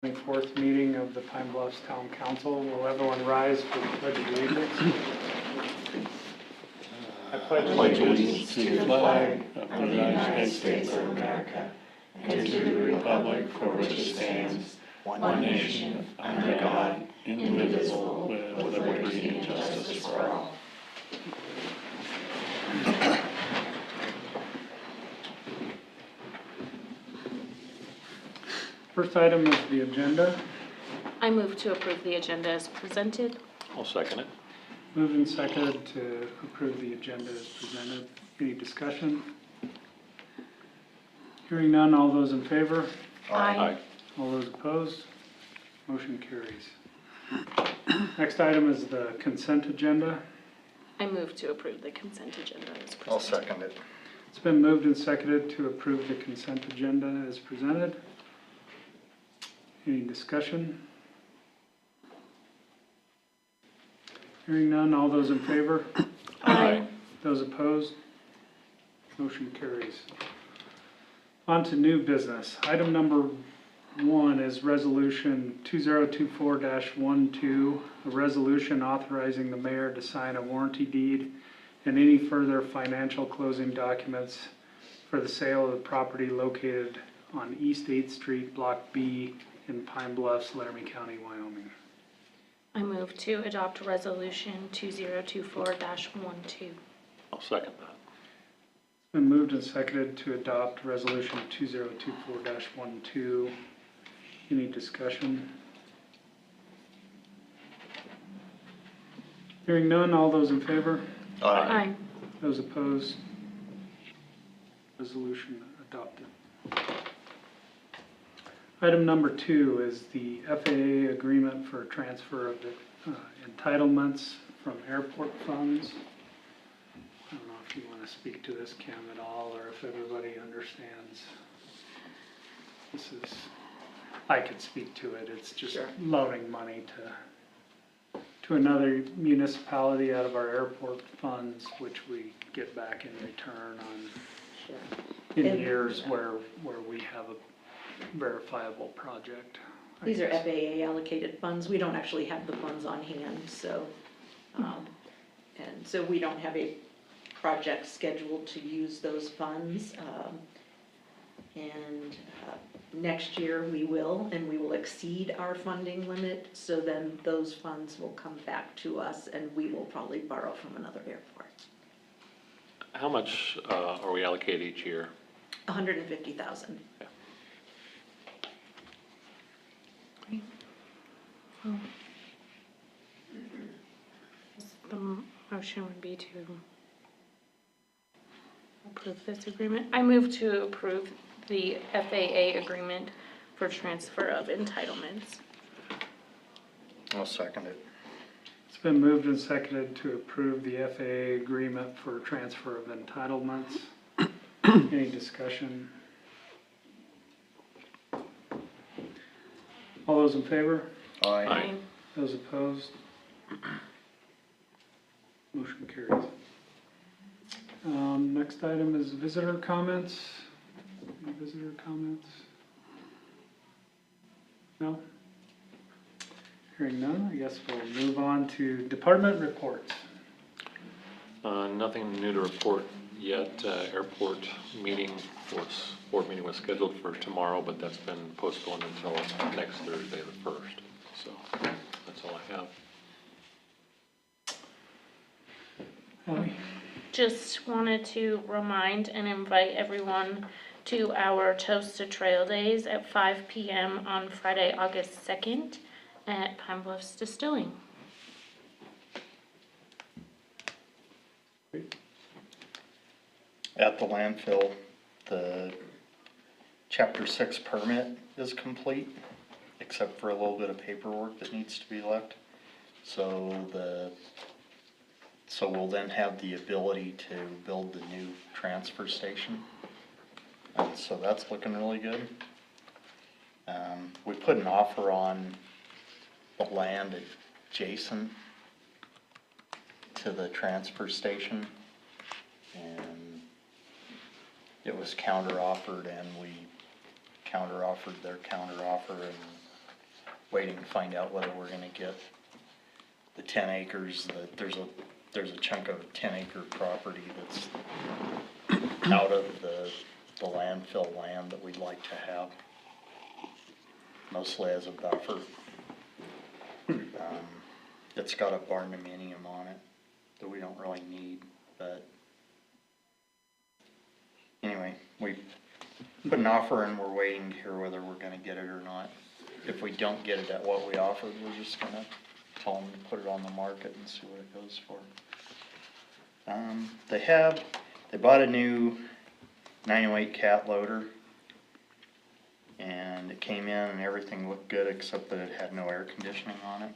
24th meeting of the Pine Bluffs Town Council. Will everyone rise for the Pledge of Allegiance? I pledge allegiance to the flag of the United States of America and to the republic for which it stands, one nation, under God, indivisible, with liberty and justice for all. First item is the agenda. I move to approve the agenda as presented. I'll second it. Moved and seconded to approve the agenda as presented. Any discussion? Hearing none, all those in favor? Aye. All those opposed? Motion carries. Next item is the consent agenda. I move to approve the consent agenda as presented. I'll second it. It's been moved and seconded to approve the consent agenda as presented. Any discussion? Hearing none, all those in favor? Aye. Those opposed? Motion carries. On to new business. Item number 1 is Resolution 2024-12, a resolution authorizing the mayor to sign a warranty deed and any further financial closing documents for the sale of the property located on East 8th Street, Block B in Pine Bluffs, Laramie County, Wyoming. I move to adopt resolution 2024-12. I'll second that. It's been moved and seconded to adopt Resolution 2024-12. Any discussion? Hearing none, all those in favor? Aye. Those opposed? Resolution adopted. Item number 2 is the FAA agreement for transfer of the entitlements from airport funds. I don't know if you want to speak to this, Kim, at all, or if everybody understands. This is, I could speak to it. It's just loaning money to another municipality out of our airport funds, which we get back in return on in years where we have a verifiable project. These are FAA allocated funds. We don't actually have the funds on hand, so, and so we don't have a project scheduled to use those funds. Next year we will, and we will exceed our funding limit, so then those funds will come back to us and we will probably borrow from another airport. How much are we allocated each year? $150,000. The motion would be to approve this agreement. I move to approve the FAA agreement for transfer of entitlements. I'll second it. It's been moved and seconded to approve the FAA agreement for transfer of entitlements. Any discussion? All those in favor? Aye. Those opposed? Motion carries. Next item is visitor comments. Any visitor comments? No? Hearing none, I guess we'll move on to department reports. Nothing new to report yet. Airport meeting board meeting was scheduled for tomorrow, but that's been postponed until next Thursday, the 1st. So that's all I have. Ellie? Just wanted to remind and invite everyone to our Toast to Trail Days at 5 p.m. on Friday, August 2nd at Pine Bluffs Distilling. At the landfill, the Chapter 6 permit is complete, except for a little bit of paperwork that needs to be left. So we'll then have the ability to build the new transfer station. And so that's looking really good. We put an offer on the land adjacent to the transfer station, and it was counter offered, and we counter offered their counter offer, and waiting to find out whether we're gonna get the 10 acres, there's a chunk of 10-acre property that's out of the landfill land that we'd like to have, mostly as a buffer. It's got a barndominium on it that we don't really need, but anyway, we put an offer in, we're waiting to hear whether we're gonna get it or not. If we don't get it at what we offered, we're just gonna tell them to put it on the market and see what it goes for. They bought a new 908 cat loader, and it came in and everything looked good except that it had no air conditioning on it,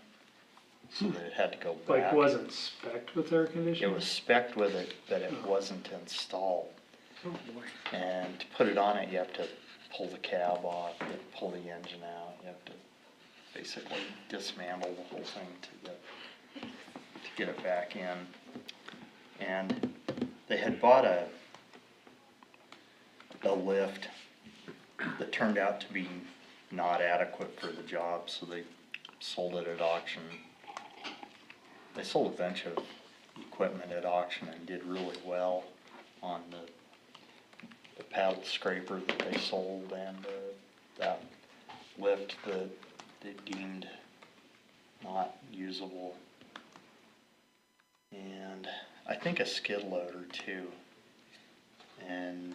so that it had to go back. Like wasn't spec'd with air conditioning? It was spec'd with it, but it wasn't installed. Oh boy. And to put it on it, you have to pull the cab off, you have to pull the engine out, you have to basically dismantle the whole thing to get it back in. And they had bought a lift that turned out to be not adequate for the job, so they sold it at auction. They sold a bunch of equipment at auction and did really well on the paddle scraper that they sold, and that lift that they deemed not usable, and I think a skid loader too. And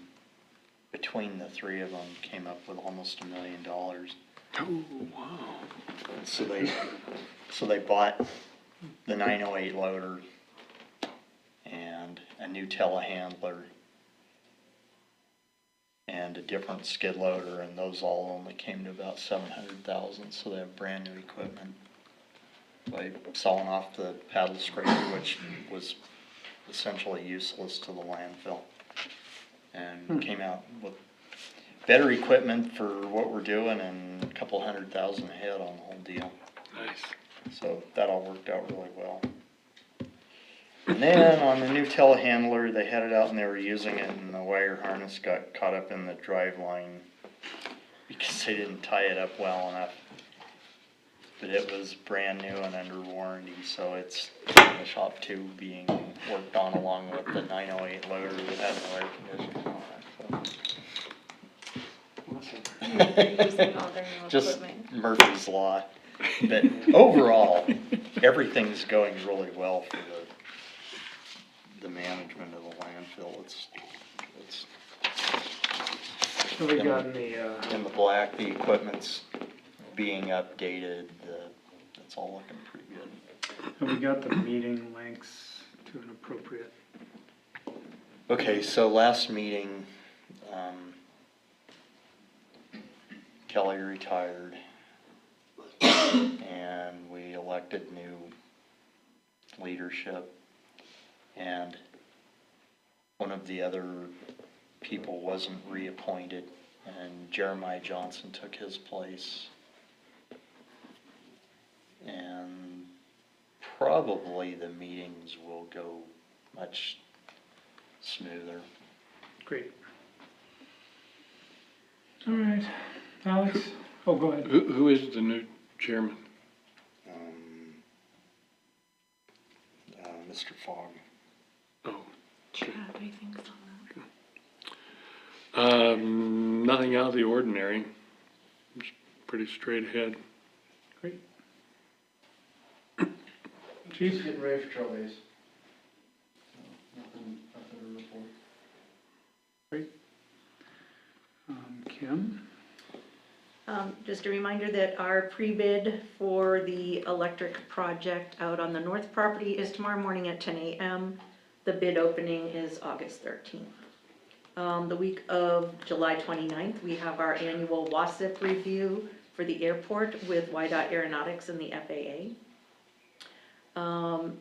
between the three of them came up with almost $1 million. Oh, wow. So they bought the 908 loader and a new telehandler and a different skid loader, and those all only came to about $700,000, so they have brand new equipment. By selling off the paddle scraper, which was essentially useless to the landfill, and came out with better equipment for what we're doing and a couple $100,000 ahead on the whole deal. Nice. So that all worked out really well. And then on the new telehandler, they had it out and they were using it, and the wire harness got caught up in the drive line because they didn't tie it up well enough. But it was brand new and under warranty, so it's in the shop too, being worked on along with the 908 loader that had no air conditioning on it. Using all their new Just equipment. Murphy's Law. But overall, everything's going really well for the management of the landfill. It's So we got in the, in the black, the equipment's being updated, it's all looking pretty good. have we got the meeting links to an appropriate? Okay, so last meeting, Kelly retired, and we elected new leadership, and one of the other people wasn't reappointed, and Jeremiah Johnson took his place. And probably the meetings will go much smoother. Great. All right, Alex? Oh, go ahead. Who is the new chairman? Mr. Fogg. Oh, Chad, I think so. nothing out of the ordinary. It's pretty straight ahead. Great. Chief? Getting ready for trail days. Nothing to report. Great. Kim? Just a reminder that our pre-bid for the electric project out on the north property is tomorrow morning at 10 a.m. The bid opening is August 13th. The week of July 29th, we have our annual WASIP review for the airport with YDOT Aeronautics and the FAA. On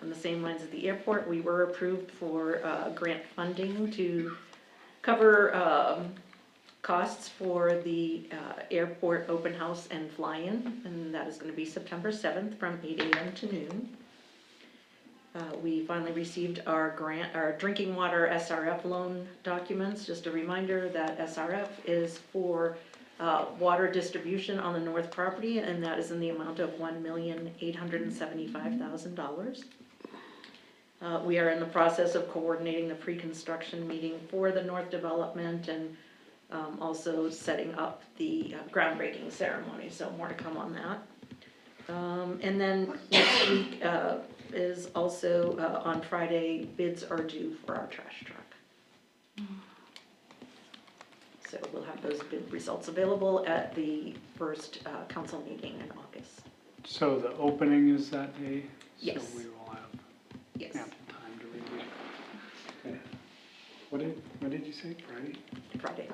the same lines as the airport, we were approved for grant funding to cover costs for the airport open house and fly-in, and that is going to be September 7th from 8 a.m. to noon. We finally received our grant, our drinking water SRF loan documents. Just a reminder that SRF is for water distribution on the north property, and that is in the amount of $1,875,000. We are in the process of coordinating the pre-construction meeting for the north development and also setting up the groundbreaking ceremony, so more to come on that. And then next week is also on Friday, bids are due for our trash truck. So we'll have those bid results available at the first council meeting in August. So the opening is that day? Yes. So we will have Yes, ample time to review. Okay. What did you say, Friday? Friday.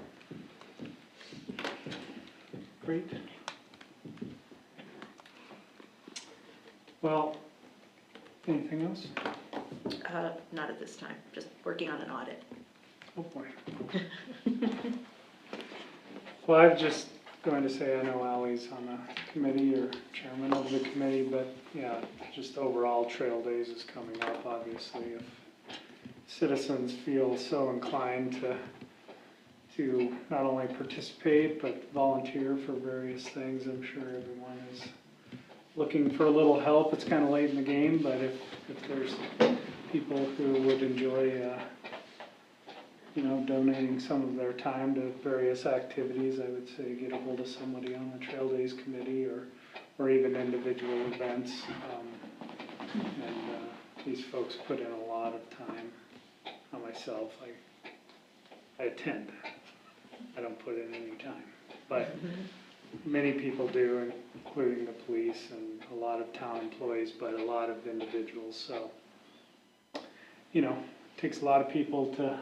Great. Well, anything else? Not at this time, just working on an audit. Oh, boy. Well, I'm just going to say, I know Ally's on the committee or chairman of the committee, but yeah, just overall Trail Days is coming up, obviously. If citizens feel so inclined to not only participate, but volunteer for various things, I'm sure everyone is looking for a little help. It's kind of late in the game, but if there's people who would enjoy donating some of their time to various activities, I would say get a hold of somebody on the Trail Days committee or even individual events. These folks put in a lot of time. Myself, I attend. I don't put in any time, but many people do, including the police and a lot of town employees, but a lot of individuals. So, it takes a lot of people to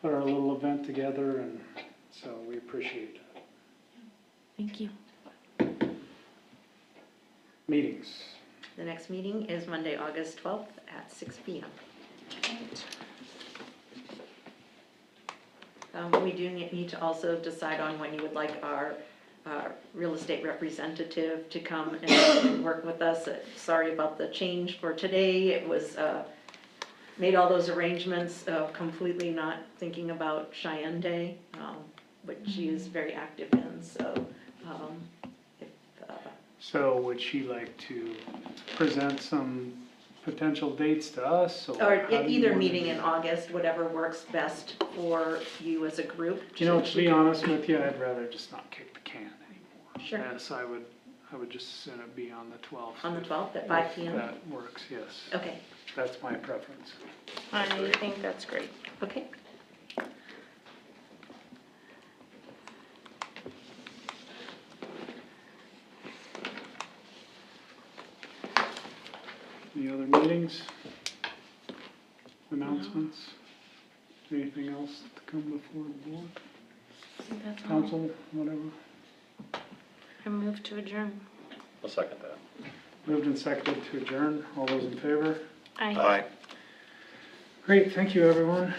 put our little event together, and so we appreciate that. Thank you. Meetings. The next meeting is Monday, August 12th at 6 p.m. We do need to also decide on when you would like our real estate representative to come and work with us. Sorry about the change for today. It was, made all those arrangements, completely not thinking about Cheyenne Day, which she is very active in, so, So would she like to present some potential dates to us? or how do you either wanna meeting do in that? August, whatever works best for you as a group. To be honest with you, I'd rather just not kick the can anymore. Sure. Yes, I would just as soon it be on the 12th. On the 12th at 5 If p.m.? that works, yes. Okay, That's my preference. I think that's great. okay. Any other meetings? Announcements? Anything else to come before the board? I think that's all. Council, whatever? I move to adjourn. I'll second that. Moved and seconded to adjourn. All those in favor? Aye. Aye. Great, thank you, everyone.